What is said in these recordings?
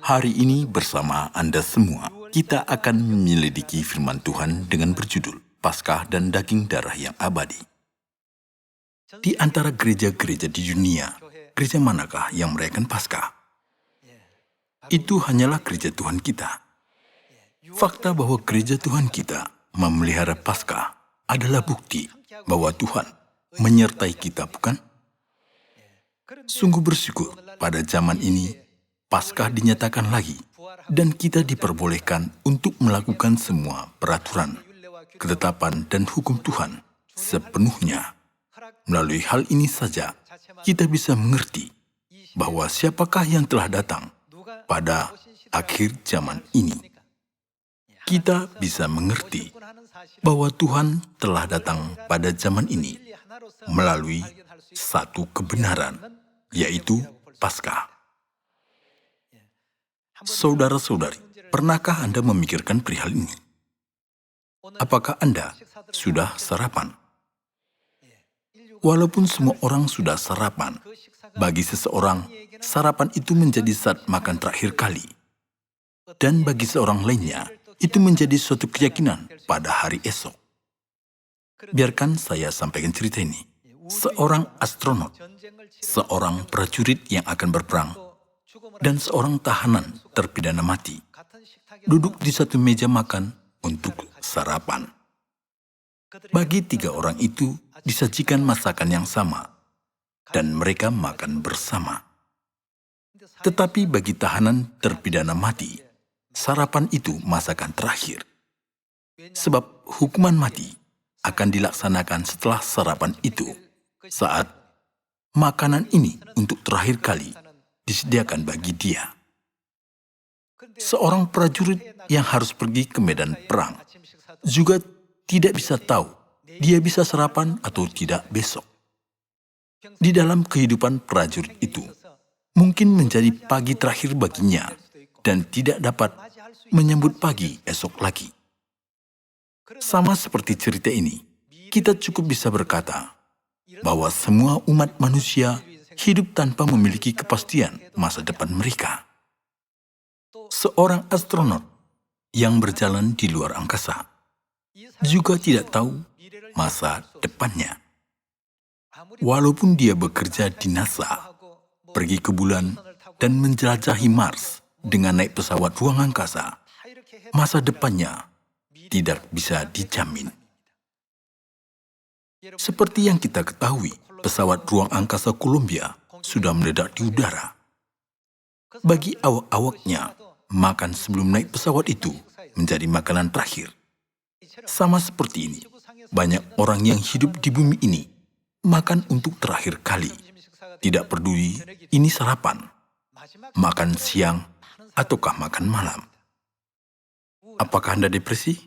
Hari ini bersama Anda semua, kita akan menyelidiki firman Tuhan dengan berjudul Paskah dan Daging Darah yang Abadi. Di antara gereja-gereja di dunia, gereja manakah yang merayakan Paskah? Itu hanyalah gereja Tuhan kita. Fakta bahwa gereja Tuhan kita memelihara Paskah adalah bukti bahwa Tuhan menyertai kita, bukan? Sungguh bersyukur pada zaman ini Paskah dinyatakan lagi dan kita diperbolehkan untuk melakukan semua peraturan, ketetapan dan hukum Tuhan sepenuhnya. Melalui hal ini saja kita bisa mengerti bahwa siapakah yang telah datang pada akhir zaman ini. Kita bisa mengerti bahwa Tuhan telah datang pada zaman ini melalui satu kebenaran, yaitu Paskah. Saudara-saudari, pernahkah Anda memikirkan perihal ini? Apakah Anda sudah sarapan? Walaupun semua orang sudah sarapan, bagi seseorang, sarapan itu menjadi saat makan terakhir kali. Dan bagi seorang lainnya, itu menjadi suatu keyakinan pada hari esok. Biarkan saya sampaikan cerita ini. Seorang astronot, seorang prajurit yang akan berperang, dan seorang tahanan terpidana mati duduk di satu meja makan untuk sarapan. Bagi tiga orang itu disajikan masakan yang sama, dan mereka makan bersama. Tetapi bagi tahanan terpidana mati, sarapan itu masakan terakhir. Sebab hukuman mati akan dilaksanakan setelah sarapan itu, saat makanan ini untuk terakhir kali disediakan bagi dia. Seorang prajurit yang harus pergi ke medan perang juga tidak bisa tahu dia bisa sarapan atau tidak besok. Di dalam kehidupan prajurit itu, mungkin menjadi pagi terakhir baginya dan tidak dapat menyambut pagi esok lagi. Sama seperti cerita ini, kita cukup bisa berkata bahwa semua umat manusia hidup tanpa memiliki kepastian masa depan mereka. Seorang astronot yang berjalan di luar angkasa juga tidak tahu masa depannya. Walaupun dia bekerja di NASA, pergi ke bulan, dan menjelajahi Mars dengan naik pesawat ruang angkasa, masa depannya tidak bisa dijamin. Seperti yang kita ketahui, pesawat ruang angkasa Columbia sudah meledak di udara. Bagi awak-awaknya, makan sebelum naik pesawat itu menjadi makanan terakhir. Sama seperti ini, banyak orang yang hidup di bumi ini makan untuk terakhir kali. Tidak peduli ini sarapan, makan siang, ataukah makan malam. Apakah Anda depresi?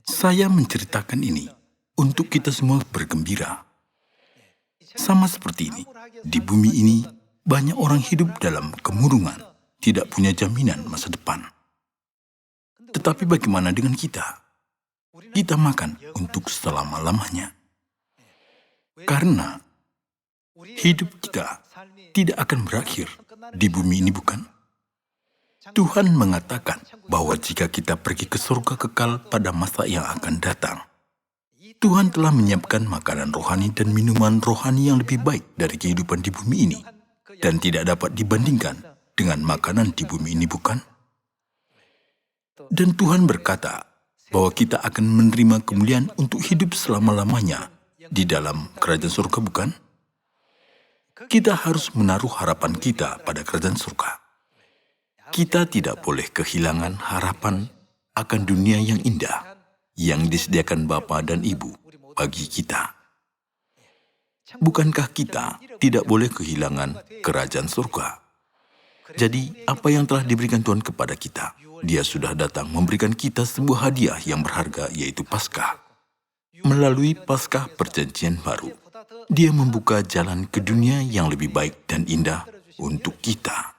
Saya menceritakan ini untuk kita semua bergembira. Sama seperti ini, di bumi ini banyak orang hidup dalam kemurungan, tidak punya jaminan masa depan. Tetapi bagaimana dengan kita? Kita makan untuk selama-lamanya. Karena hidup kita tidak akan berakhir di bumi ini, bukan? Tuhan mengatakan bahwa jika kita pergi ke surga kekal pada masa yang akan datang, Tuhan telah menyiapkan makanan rohani dan minuman rohani yang lebih baik dari kehidupan di bumi ini dan tidak dapat dibandingkan dengan makanan di bumi ini, bukan? Dan Tuhan berkata bahwa kita akan menerima kemuliaan untuk hidup selama-lamanya di dalam kerajaan surga, bukan? Kita harus menaruh harapan kita pada kerajaan surga. Kita tidak boleh kehilangan harapan akan dunia yang indah yang disediakan Bapa dan Ibu bagi kita. Bukankah kita tidak boleh kehilangan kerajaan surga? Jadi, apa yang telah diberikan Tuhan kepada kita? Dia sudah datang memberikan kita sebuah hadiah yang berharga, yaitu Paskah. Melalui Paskah Perjanjian Baru, Dia membuka jalan ke dunia yang lebih baik dan indah untuk kita.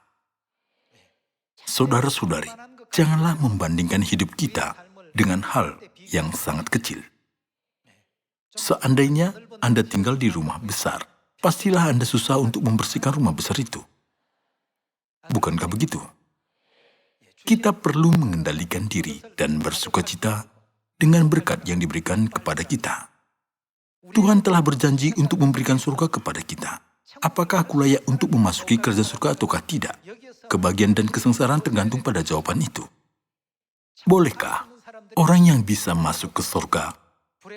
Saudara-saudari, janganlah membandingkan hidup kita dengan hal yang sangat kecil. Seandainya Anda tinggal di rumah besar, pastilah Anda susah untuk membersihkan rumah besar itu. bukankah begitu? Kita perlu mengendalikan diri dan bersukacita dengan berkat yang diberikan kepada kita. Tuhan telah berjanji untuk memberikan surga kepada kita. Apakah aku layak untuk memasuki kerajaan surga ataukah tidak? Kebahagiaan dan kesengsaraan tergantung pada jawaban itu. Bolehkah orang yang bisa masuk ke surga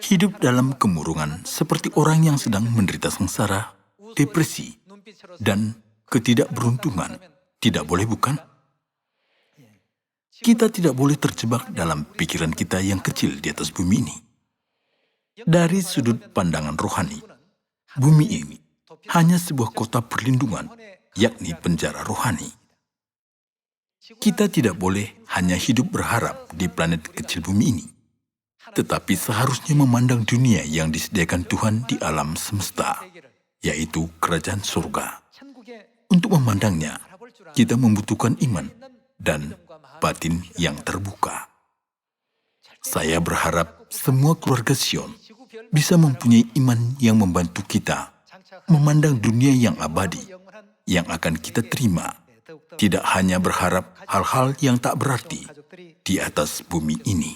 hidup dalam kemurungan seperti orang yang sedang menderita sengsara, depresi, dan ketidakberuntungan? Tidak boleh, bukan? Kita tidak boleh terjebak dalam pikiran kita yang kecil di atas bumi ini. Dari sudut pandangan rohani, bumi ini hanya sebuah kota perlindungan, yakni penjara rohani. Kita tidak boleh hanya hidup berharap di planet kecil bumi ini, tetapi seharusnya memandang dunia yang disediakan Tuhan di alam semesta, yaitu kerajaan surga. Untuk memandangnya, kita membutuhkan iman dan batin yang terbuka. Saya berharap semua keluarga Sion bisa mempunyai iman yang membantu kita memandang dunia yang abadi, yang akan kita terima, tidak hanya berharap hal-hal yang tak berarti di atas bumi ini.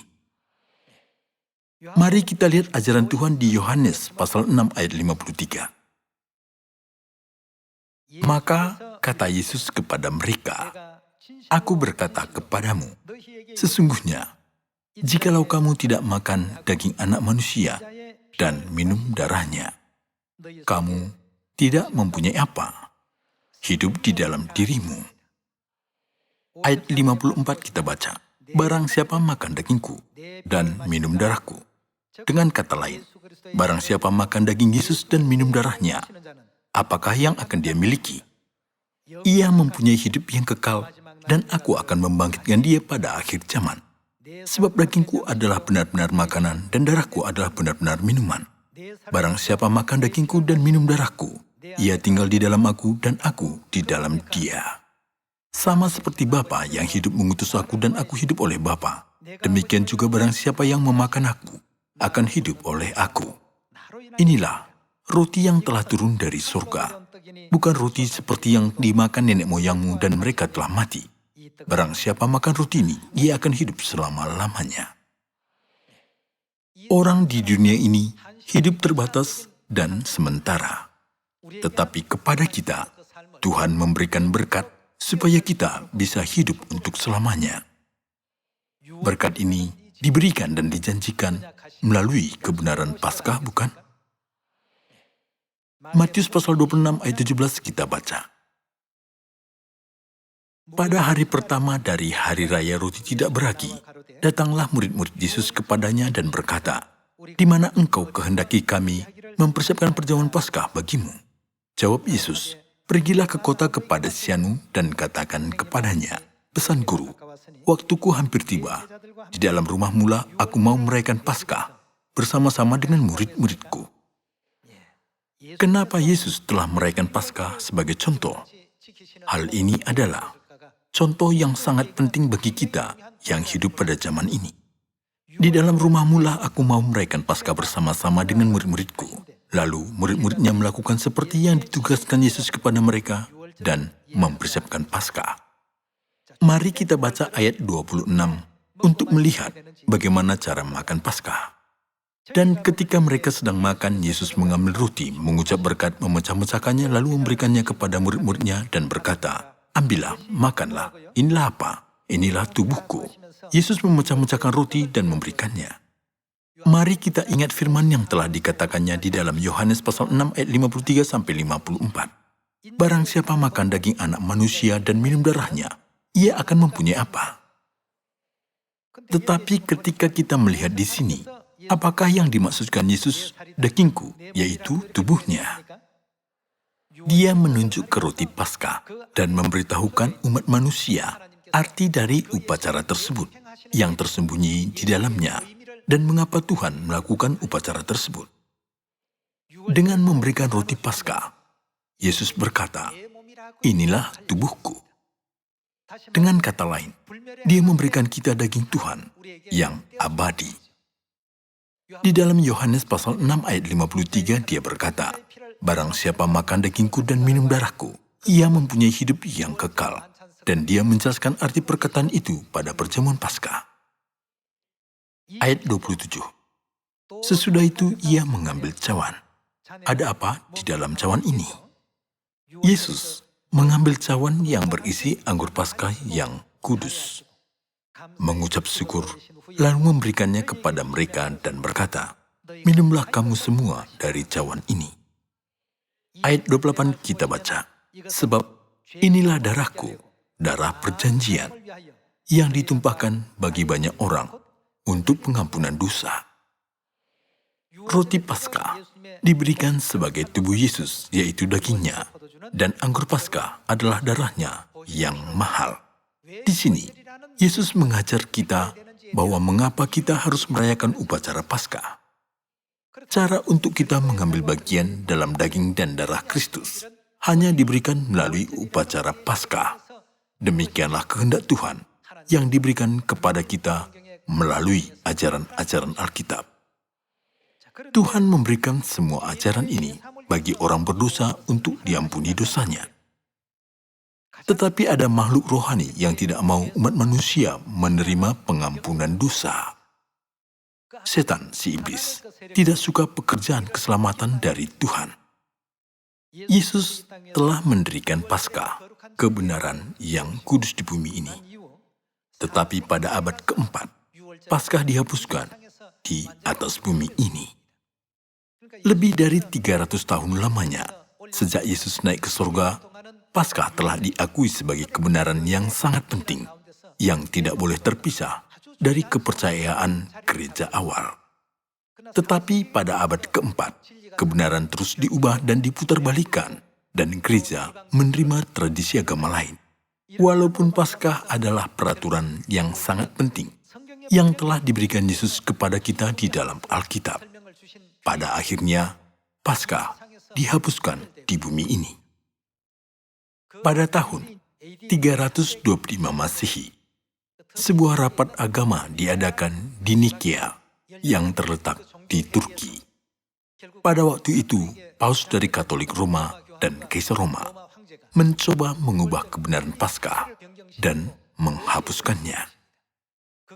Mari kita lihat ajaran Tuhan di Yohanes pasal 6 ayat 53. Maka kata Yesus kepada mereka, "Aku berkata kepadamu, sesungguhnya, jikalau kamu tidak makan daging anak manusia dan minum darahnya, kamu tidak mempunyai apa hidup di dalam dirimu." Ayat 54 kita baca, "Barang siapa makan dagingku dan minum darahku." Dengan kata lain, barang siapa makan daging Yesus dan minum darahnya, apakah yang akan dia miliki? Ia mempunyai hidup yang kekal, dan aku akan membangkitkan dia pada akhir zaman. Sebab dagingku adalah benar-benar makanan, dan darahku adalah benar-benar minuman. Barang siapa makan dagingku dan minum darahku, ia tinggal di dalam aku dan aku di dalam dia. Sama seperti Bapa yang hidup mengutus aku dan aku hidup oleh Bapa, demikian juga barang siapa yang memakan aku, akan hidup oleh aku. Inilah roti yang telah turun dari surga, bukan roti seperti yang dimakan nenek moyangmu dan mereka telah mati. Barang siapa makan roti ini, ia akan hidup selama-lamanya. Orang di dunia ini hidup terbatas dan sementara. Tetapi kepada kita, Tuhan memberikan berkat supaya kita bisa hidup untuk selamanya. Berkat ini diberikan dan dijanjikan melalui kebenaran Paskah, bukan? Matius pasal 26 ayat 17 kita baca. Pada hari pertama dari hari raya roti tidak beragi, datanglah murid-murid Yesus kepadanya dan berkata, "Di mana engkau kehendaki kami mempersiapkan perjamuan Paskah bagimu?" Jawab Yesus, "Pergilah ke kota kepada Sianu dan katakan kepadanya, pesan guru, waktuku hampir tiba. Di dalam rumah mula aku mau merayakan Paskah bersama-sama dengan murid-muridku." Kenapa Yesus telah merayakan Paskah sebagai contoh? Hal ini adalah contoh yang sangat penting bagi kita yang hidup pada zaman ini. Di dalam rumah mula aku mau merayakan Paskah bersama-sama dengan murid-muridku. Lalu murid-muridnya melakukan seperti yang ditugaskan Yesus kepada mereka dan mempersiapkan Paskah. Mari kita baca ayat 26 untuk melihat bagaimana cara makan Paskah. Dan ketika mereka sedang makan, Yesus mengambil roti, mengucap berkat, memecah-mecahkannya, lalu memberikannya kepada murid-muridnya dan berkata, "Ambillah, makanlah, inilah apa? Inilah tubuhku." Yesus memecah-mecahkan roti dan memberikannya. Mari kita ingat firman yang telah dikatakannya di dalam Yohanes pasal 6 ayat 53-54. Barang siapa makan daging anak manusia dan minum darahnya, ia akan mempunyai apa? Tetapi ketika kita melihat di sini, apakah yang dimaksudkan Yesus, dagingku, yaitu tubuhnya? Dia menunjuk ke roti Paskah dan memberitahukan umat manusia arti dari upacara tersebut, yang tersembunyi di dalamnya, dan mengapa Tuhan melakukan upacara tersebut. Dengan memberikan roti Paskah, Yesus berkata, "Inilah tubuhku." Dengan kata lain, dia memberikan kita daging Tuhan yang abadi. Di dalam Yohanes pasal 6 ayat 53 dia berkata, "Barang siapa makan dagingku dan minum darahku, ia mempunyai hidup yang kekal, dan dia menjelaskan arti perkataan itu pada perjamuan Paskah. Ayat 27. Sesudah itu ia mengambil cawan. Ada apa di dalam cawan ini? Yesus mengambil cawan yang berisi anggur Paskah yang kudus, mengucap syukur, lalu memberikannya kepada mereka dan berkata, "Minumlah kamu semua dari cawan ini." Ayat 28 kita baca, "Sebab inilah darahku, darah perjanjian, yang ditumpahkan bagi banyak orang untuk pengampunan dosa." Roti Paskah diberikan sebagai tubuh Yesus, yaitu dagingnya, dan anggur Paskah adalah darahnya yang mahal. Di sini, Yesus mengajar kita bahwa mengapa kita harus merayakan upacara Paskah. Cara untuk kita mengambil bagian dalam daging dan darah Kristus hanya diberikan melalui upacara Paskah. Demikianlah kehendak Tuhan yang diberikan kepada kita melalui ajaran-ajaran Alkitab. Tuhan memberikan semua ajaran ini bagi orang berdosa untuk diampuni dosanya. Tetapi ada makhluk rohani yang tidak mau umat manusia menerima pengampunan dosa. Setan, si iblis, tidak suka pekerjaan keselamatan dari Tuhan. Yesus telah mendirikan Paskah, kebenaran yang kudus di bumi ini. Tetapi pada abad keempat, Paskah dihapuskan di atas bumi ini. Lebih dari 300 tahun lamanya, sejak Yesus naik ke surga, Paskah telah diakui sebagai kebenaran yang sangat penting, yang tidak boleh terpisah dari kepercayaan gereja awal. Tetapi pada abad keempat, kebenaran terus diubah dan diputarbalikkan, dan gereja menerima tradisi agama lain. Walaupun Paskah adalah peraturan yang sangat penting, yang telah diberikan Yesus kepada kita di dalam Alkitab, pada akhirnya, Paskah dihapuskan di bumi ini. Pada tahun 325 Masehi, sebuah rapat agama diadakan di Nikea yang terletak di Turki. Pada waktu itu, Paus dari Katolik Roma dan Kaisar Roma mencoba mengubah kebenaran Paskah dan menghapuskannya.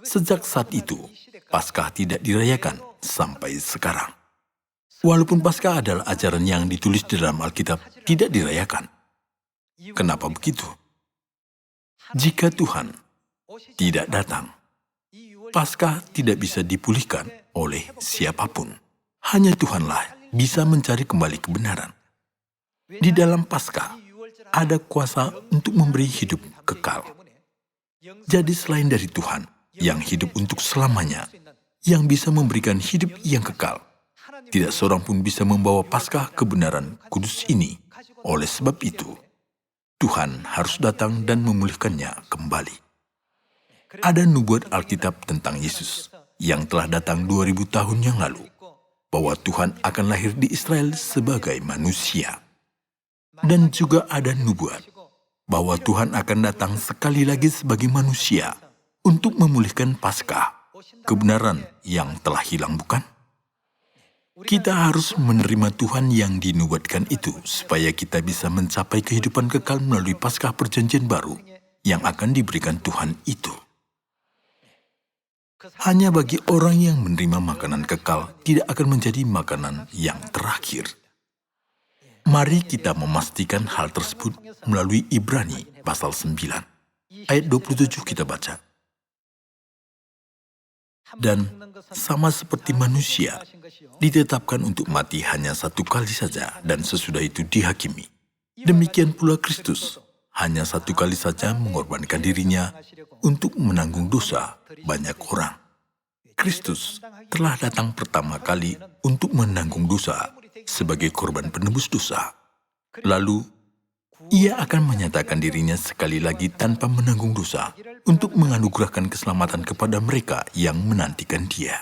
Sejak saat itu, Paskah tidak dirayakan sampai sekarang. Walaupun Paskah adalah ajaran yang ditulis di dalam Alkitab, tidak dirayakan. Kenapa begitu? Jika Tuhan tidak datang, Paskah tidak bisa dipulihkan oleh siapapun. Hanya Tuhanlah bisa mencari kembali kebenaran. Di dalam Paskah, ada kuasa untuk memberi hidup kekal. Jadi selain dari Tuhan, yang hidup untuk selamanya, yang bisa memberikan hidup yang kekal, tidak seorang pun bisa membawa Paskah kebenaran kudus ini. Oleh sebab itu, Tuhan harus datang dan memulihkannya kembali. Ada nubuat Alkitab tentang Yesus yang telah datang 2000 tahun yang lalu, bahwa Tuhan akan lahir di Israel sebagai manusia. Dan juga ada nubuat bahwa Tuhan akan datang sekali lagi sebagai manusia untuk memulihkan Paskah, kebenaran yang telah hilang, bukan? Kita harus menerima Tuhan yang dinubuatkan itu supaya kita bisa mencapai kehidupan kekal melalui Paskah perjanjian baru yang akan diberikan Tuhan itu. Hanya bagi orang yang menerima makanan kekal tidak akan menjadi makanan yang terakhir. Mari kita memastikan hal tersebut melalui Ibrani pasal 9. Ayat 27 kita baca. Dan sama seperti manusia, ditetapkan untuk mati hanya satu kali saja dan sesudah itu dihakimi. Demikian pula Kristus, hanya satu kali saja mengorbankan dirinya untuk menanggung dosa banyak orang. Kristus telah datang pertama kali untuk menanggung dosa sebagai korban penebus dosa. Lalu, ia akan menyatakan dirinya sekali lagi tanpa menanggung dosa untuk menganugerahkan keselamatan kepada mereka yang menantikan dia.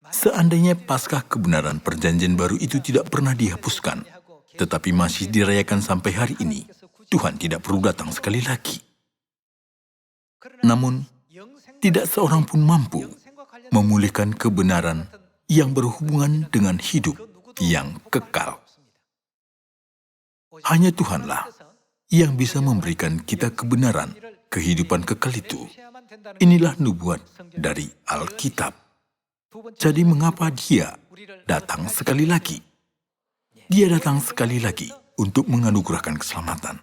Seandainya Paskah kebenaran perjanjian baru itu tidak pernah dihapuskan, tetapi masih dirayakan sampai hari ini, Tuhan tidak perlu datang sekali lagi. Namun, tidak seorang pun mampu memulihkan kebenaran yang berhubungan dengan hidup yang kekal. Hanya Tuhanlah yang bisa memberikan kita kebenaran, kehidupan kekal itu. Inilah nubuat dari Alkitab. Jadi mengapa dia datang sekali lagi? Dia datang sekali lagi untuk menganugerahkan keselamatan.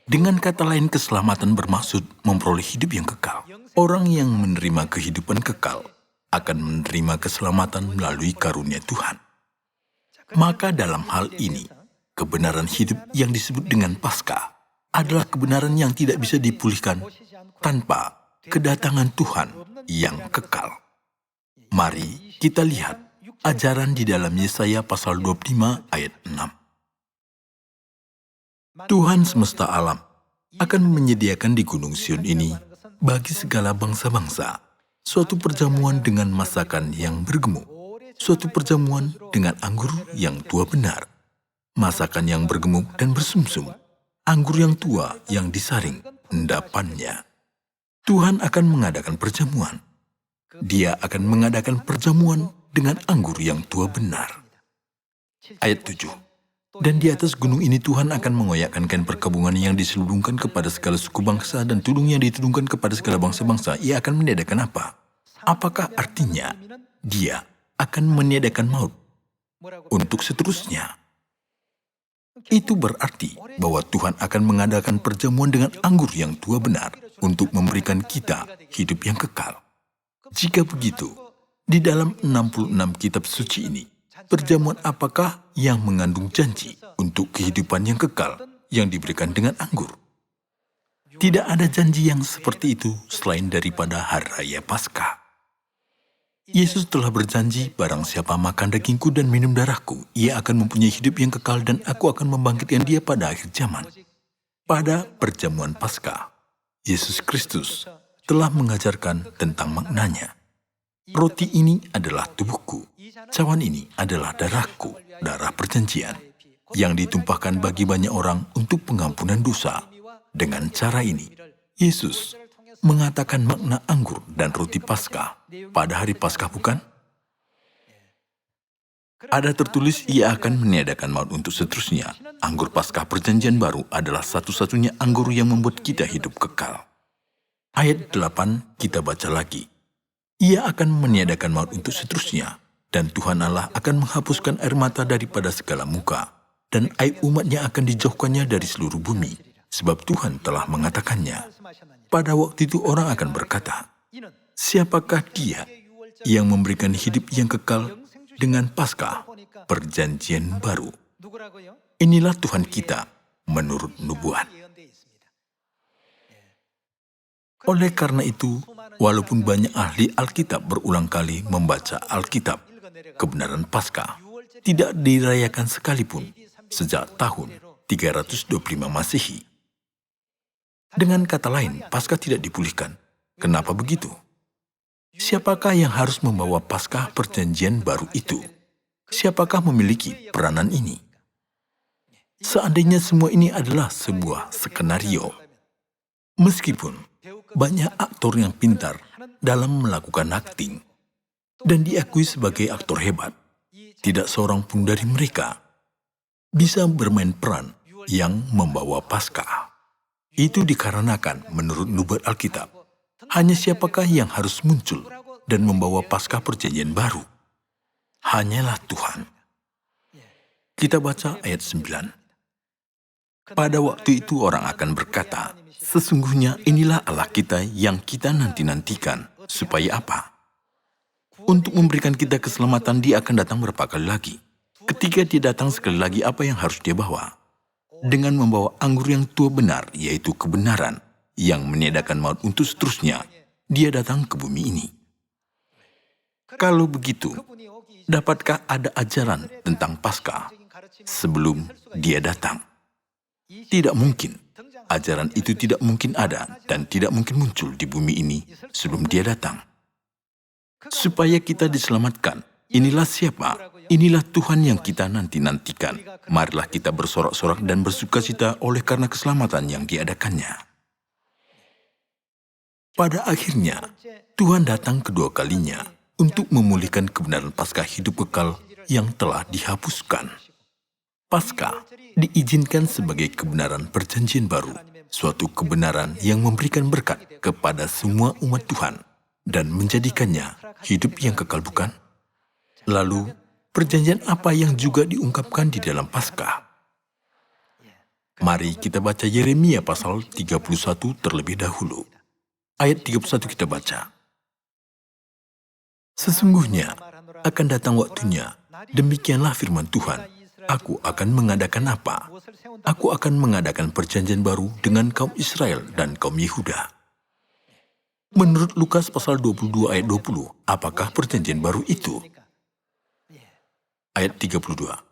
Dengan kata lain, keselamatan bermaksud memperoleh hidup yang kekal. Orang yang menerima kehidupan kekal akan menerima keselamatan melalui karunia Tuhan. Maka dalam hal ini, kebenaran hidup yang disebut dengan Paskah adalah kebenaran yang tidak bisa dipulihkan tanpa kedatangan Tuhan yang kekal. Mari kita lihat ajaran di dalam Yesaya pasal 25 ayat 6. Tuhan semesta alam akan menyediakan di Gunung Sion ini bagi segala bangsa-bangsa suatu perjamuan dengan masakan yang bergemuk, suatu perjamuan dengan anggur yang tua benar, masakan yang bergemuk dan bersumsum, anggur yang tua yang disaring endapannya. Tuhan akan mengadakan perjamuan. Dia akan mengadakan perjamuan dengan anggur yang tua benar. Ayat 7. Dan di atas gunung ini Tuhan akan mengoyakkan kain perkabungan yang diselubungkan kepada segala suku bangsa dan tudung yang ditudungkan kepada segala bangsa-bangsa. Ia akan meniadakan apa? Apakah artinya dia akan meniadakan maut untuk seterusnya? Itu berarti bahwa Tuhan akan mengadakan perjamuan dengan anggur yang tua benar untuk memberikan kita hidup yang kekal. Jika begitu, di dalam 66 kitab suci ini, perjamuan apakah yang mengandung janji untuk kehidupan yang kekal yang diberikan dengan anggur? Tidak ada janji yang seperti itu selain daripada hari raya Paskah. Yesus telah berjanji, barang siapa makan dagingku dan minum darahku, ia akan mempunyai hidup yang kekal dan aku akan membangkitkan dia pada akhir zaman. Pada perjamuan Paskah, Yesus Kristus telah mengajarkan tentang maknanya. Roti ini adalah tubuhku, cawan ini adalah darahku, darah perjanjian, yang ditumpahkan bagi banyak orang untuk pengampunan dosa. Dengan cara ini, Yesus mengatakan makna anggur dan roti Paskah pada hari Paskah, bukan? Ada tertulis ia akan meniadakan maut untuk seterusnya. Anggur Paskah perjanjian baru adalah satu-satunya anggur yang membuat kita hidup kekal. Ayat 8 kita baca lagi. Ia akan meniadakan maut untuk seterusnya, dan Tuhan Allah akan menghapuskan air mata daripada segala muka, dan aib umatnya akan dijauhkannya dari seluruh bumi, sebab Tuhan telah mengatakannya. Pada waktu itu orang akan berkata, siapakah dia yang memberikan hidup yang kekal dengan Paskah, perjanjian baru? Inilah Tuhan kita menurut nubuat. Oleh karena itu, walaupun banyak ahli Alkitab berulang kali membaca Alkitab, kebenaran Paskah tidak dirayakan sekalipun sejak tahun 325 Masehi. Dengan kata lain, Paskah tidak dipulihkan. Kenapa begitu? Siapakah yang harus membawa Paskah perjanjian baru itu? Siapakah memiliki peranan ini? Seandainya semua ini adalah sebuah skenario, meskipun banyak aktor yang pintar dalam melakukan akting dan diakui sebagai aktor hebat, tidak seorang pun dari mereka bisa bermain peran yang membawa Paskah. Itu dikarenakan menurut nubuat Alkitab, hanya siapakah yang harus muncul dan membawa Paskah perjanjian baru? Hanyalah Tuhan. Kita baca ayat 9. Pada waktu itu orang akan berkata, sesungguhnya inilah Allah kita yang kita nanti-nantikan. Supaya apa? Untuk memberikan kita keselamatan, dia akan datang berapa kali lagi. Ketika dia datang sekali lagi, apa yang harus dia bawa? Dengan membawa anggur yang tua benar, yaitu kebenaran, yang meniadakan maut untuk seterusnya, dia datang ke bumi ini. Kalau begitu, dapatkah ada ajaran tentang Paskah sebelum dia datang? Tidak mungkin. Ajaran itu tidak mungkin ada dan tidak mungkin muncul di bumi ini sebelum dia datang. Supaya kita diselamatkan, inilah siapa? Inilah Tuhan yang kita nanti-nantikan. Marilah kita bersorak-sorak dan bersukacita oleh karena keselamatan yang diadakannya. Pada akhirnya, Tuhan datang kedua kalinya untuk memulihkan kebenaran Paskah hidup kekal yang telah dihapuskan. Paskah diizinkan sebagai kebenaran perjanjian baru, suatu kebenaran yang memberikan berkat kepada semua umat Tuhan dan menjadikannya hidup yang kekal, bukan? Lalu, perjanjian apa yang juga diungkapkan di dalam Paskah? Mari kita baca Yeremia pasal 31 terlebih dahulu. Ayat 31 kita baca. Sesungguhnya akan datang waktunya, demikianlah firman Tuhan, aku akan mengadakan apa? Aku akan mengadakan perjanjian baru dengan kaum Israel dan kaum Yehuda. Menurut Lukas pasal 22 ayat 20, apakah perjanjian baru itu? Ayat 32.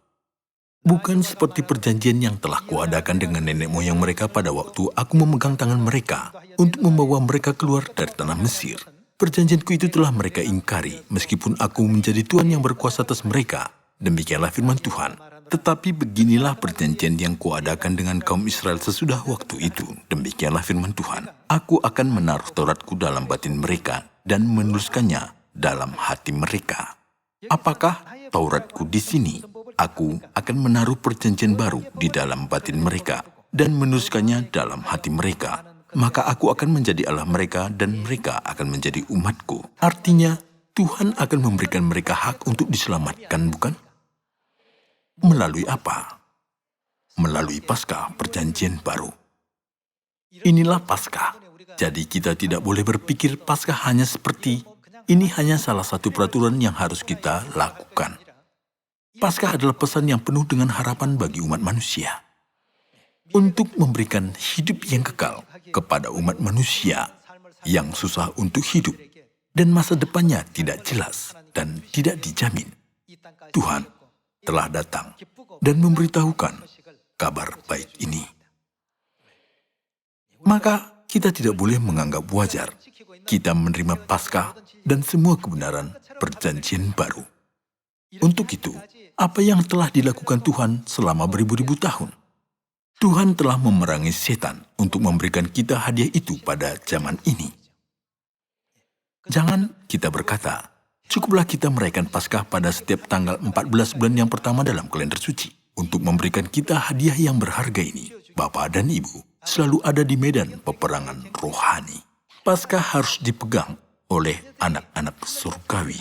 Bukan seperti perjanjian yang telah kuadakan dengan nenek moyang mereka pada waktu aku memegang tangan mereka untuk membawa mereka keluar dari tanah Mesir. Perjanjianku itu telah mereka ingkari, meskipun aku menjadi Tuhan yang berkuasa atas mereka. Demikianlah firman Tuhan. Tetapi beginilah perjanjian yang kuadakan dengan kaum Israel sesudah waktu itu. Demikianlah firman Tuhan. Aku akan menaruh Tauratku dalam batin mereka dan menuliskannya dalam hati mereka. Apakah Tauratku di sini? Aku akan menaruh perjanjian baru di dalam batin mereka dan menuliskannya dalam hati mereka. Maka aku akan menjadi Allah mereka dan mereka akan menjadi umatku. Artinya, Tuhan akan memberikan mereka hak untuk diselamatkan, bukan? Melalui apa? Melalui Paskah perjanjian baru. Inilah Paskah. Jadi kita tidak boleh berpikir Paskah hanya seperti ini hanya salah satu peraturan yang harus kita lakukan. Paskah adalah pesan yang penuh dengan harapan bagi umat manusia. Untuk memberikan hidup yang kekal kepada umat manusia yang susah untuk hidup dan masa depannya tidak jelas dan tidak dijamin. Tuhan telah datang dan memberitahukan kabar baik ini. Maka kita tidak boleh menganggap wajar kita menerima Paskah dan semua kebenaran perjanjian baru. Untuk itu, apa yang telah dilakukan Tuhan selama beribu-ribu tahun? Tuhan telah memerangi setan untuk memberikan kita hadiah itu pada zaman ini. Jangan kita berkata, cukuplah kita merayakan Paskah pada setiap tanggal 14 bulan yang pertama dalam kalender suci untuk memberikan kita hadiah yang berharga ini. Bapak dan Ibu selalu ada di medan peperangan rohani. Paskah harus dipegang oleh anak-anak surgawi.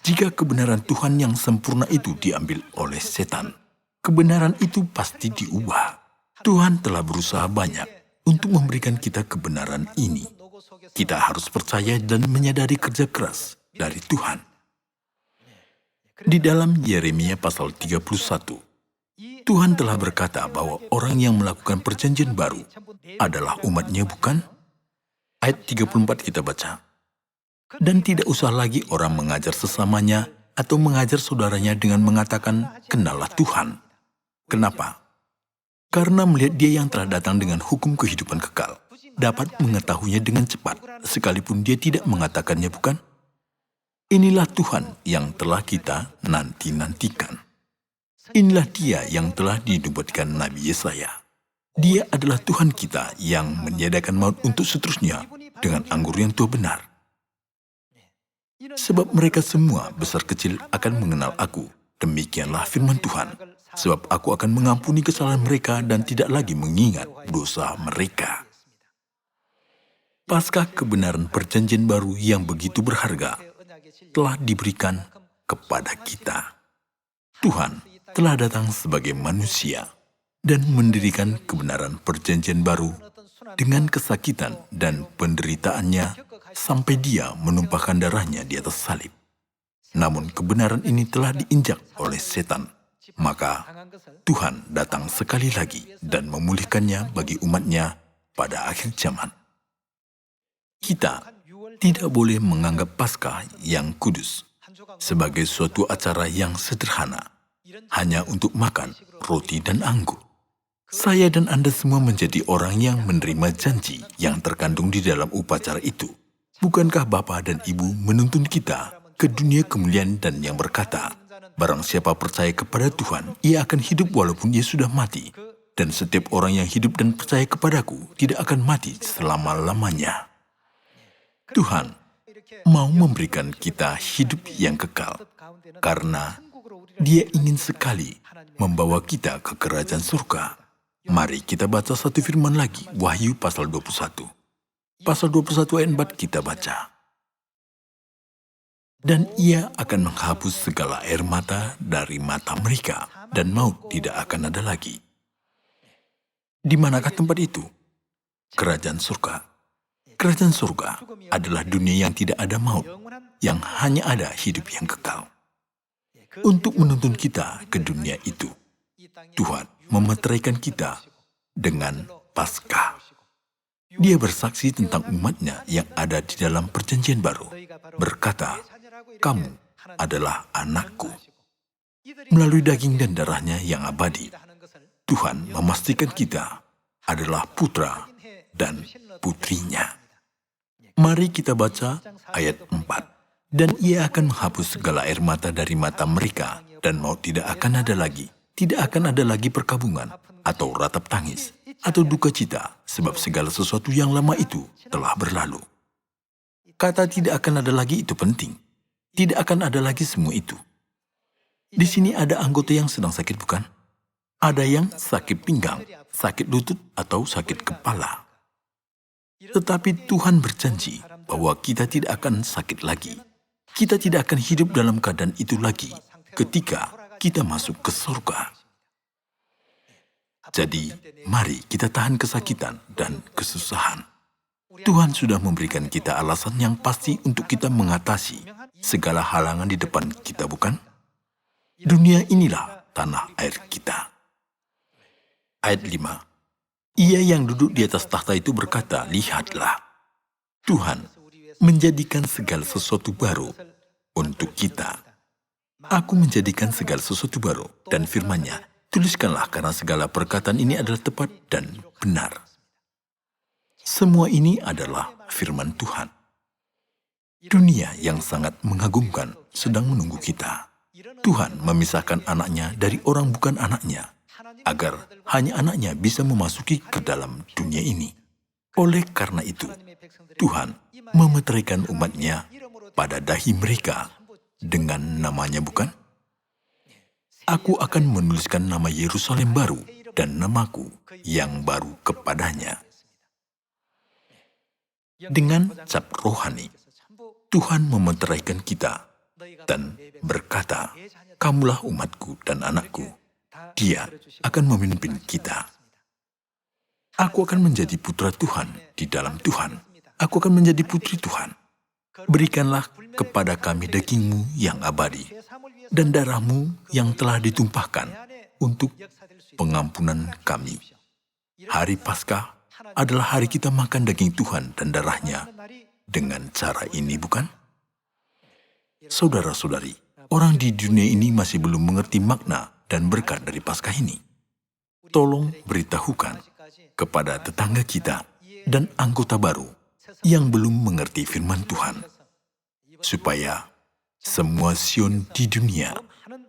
Jika kebenaran Tuhan yang sempurna itu diambil oleh setan, kebenaran itu pasti diubah. Tuhan telah berusaha banyak untuk memberikan kita kebenaran ini. Kita harus percaya dan menyadari kerja keras dari Tuhan. Di dalam Yeremia pasal 31, Tuhan telah berkata bahwa orang yang melakukan perjanjian baru adalah umatnya, bukan? Ayat 34 kita baca. Dan tidak usah lagi orang mengajar sesamanya atau mengajar saudaranya dengan mengatakan, kenallah Tuhan. Kenapa? Karena melihat dia yang telah datang dengan hukum kehidupan kekal, dapat mengetahuinya dengan cepat, sekalipun dia tidak mengatakannya, bukan? Inilah Tuhan yang telah kita nanti-nantikan. Inilah dia yang telah dinubuatkan Nabi Yesaya. Dia adalah Tuhan kita yang meniadakan maut untuk seterusnya dengan anggur yang tua benar. Sebab mereka semua besar kecil akan mengenal aku. Demikianlah firman Tuhan. Sebab aku akan mengampuni kesalahan mereka dan tidak lagi mengingat dosa mereka. Paskah kebenaran perjanjian baru yang begitu berharga telah diberikan kepada kita. Tuhan telah datang sebagai manusia dan mendirikan kebenaran perjanjian baru dengan kesakitan dan penderitaannya sampai dia menumpahkan darahnya di atas salib. Namun kebenaran ini telah diinjak oleh setan. Maka Tuhan datang sekali lagi dan memulihkannya bagi umatnya pada akhir zaman. Kita tidak boleh menganggap Paskah yang kudus sebagai suatu acara yang sederhana, hanya untuk makan roti dan anggur. Saya dan Anda semua menjadi orang yang menerima janji yang terkandung di dalam upacara itu. Bukankah Bapa dan Ibu menuntun kita ke dunia kemuliaan dan yang berkata, barang siapa percaya kepada Tuhan, ia akan hidup walaupun ia sudah mati. Dan setiap orang yang hidup dan percaya kepadaku tidak akan mati selama-lamanya. Tuhan mau memberikan kita hidup yang kekal, karena Dia ingin sekali membawa kita ke kerajaan surga. Mari kita baca satu firman lagi, Wahyu pasal 21. Pasal 21 ayat 4 kita baca. Dan ia akan menghapus segala air mata dari mata mereka, dan maut tidak akan ada lagi. Di manakah tempat itu? Kerajaan surga. Kerajaan surga adalah dunia yang tidak ada maut, yang hanya ada hidup yang kekal. Untuk menuntun kita ke dunia itu, Tuhan memeteraikan kita dengan Paskah. Dia bersaksi tentang umatnya yang ada di dalam perjanjian baru, berkata, "Kamu adalah anakku." Melalui daging dan darahnya yang abadi, Tuhan memastikan kita adalah putra dan putrinya. Mari kita baca ayat 4. Dan ia akan menghapus segala air mata dari mata mereka, dan maut tidak akan ada lagi. Tidak akan ada lagi perkabungan, atau ratap tangis, atau duka cita, sebab segala sesuatu yang lama itu telah berlalu. Kata tidak akan ada lagi itu penting. Tidak akan ada lagi semua itu. Di sini ada anggota yang sedang sakit, bukan? Ada yang sakit pinggang, sakit lutut, atau sakit kepala. Tetapi Tuhan berjanji bahwa kita tidak akan sakit lagi. Kita tidak akan hidup dalam keadaan itu lagi ketika kita masuk ke surga. Jadi, mari kita tahan kesakitan dan kesusahan. Tuhan sudah memberikan kita alasan yang pasti untuk kita mengatasi segala halangan di depan kita, bukan? Dunia inilah tanah air kita. Ayat 5. Ia yang duduk di atas tahta itu berkata, "Lihatlah, Tuhan menjadikan segala sesuatu baru untuk kita. Aku menjadikan segala sesuatu baru." Dan firman-Nya, "Tuliskanlah karena segala perkataan ini adalah tepat dan benar." Semua ini adalah firman Tuhan. Dunia yang sangat mengagumkan sedang menunggu kita. Tuhan memisahkan anaknya dari orang bukan anaknya, agar hanya anaknya bisa memasuki ke dalam dunia ini. Oleh karena itu, Tuhan memeteraikan umatnya pada dahi mereka dengan namanya, bukan? Aku akan menuliskan nama Yerusalem baru dan namaku yang baru kepadanya. Dengan cap rohani, Tuhan memeteraikan kita dan berkata, "Kamulah umatku dan anakku." Dia akan memimpin kita. Aku akan menjadi putra Tuhan di dalam Tuhan. Aku akan menjadi putri Tuhan. Berikanlah kepada kami dagingmu yang abadi dan darahmu yang telah ditumpahkan untuk pengampunan kami. Hari Paskah adalah hari kita makan daging Tuhan dan darahnya dengan cara ini, bukan? Saudara-saudari, orang di dunia ini masih belum mengerti makna dan berkat dari Paskah ini. Tolong beritahukan kepada tetangga kita dan anggota baru yang belum mengerti firman Tuhan, supaya semua Sion di dunia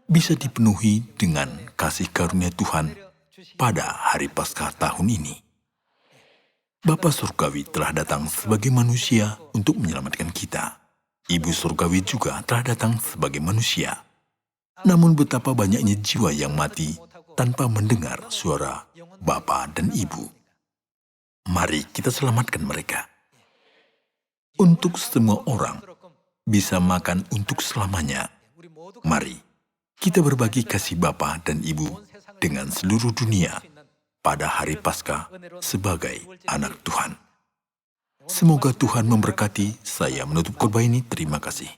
bisa dipenuhi dengan kasih karunia Tuhan pada hari Paskah tahun ini. Bapa Surgawi telah datang sebagai manusia untuk menyelamatkan kita. Ibu Surgawi juga telah datang sebagai manusia. Namun betapa banyaknya jiwa yang mati tanpa mendengar suara Bapa dan Ibu. Mari kita selamatkan mereka. Untuk semua orang bisa makan untuk selamanya. Mari kita berbagi kasih Bapa dan Ibu dengan seluruh dunia pada hari Paskah sebagai anak Tuhan. Semoga Tuhan memberkati. Saya menutup khotbah ini. Terima kasih.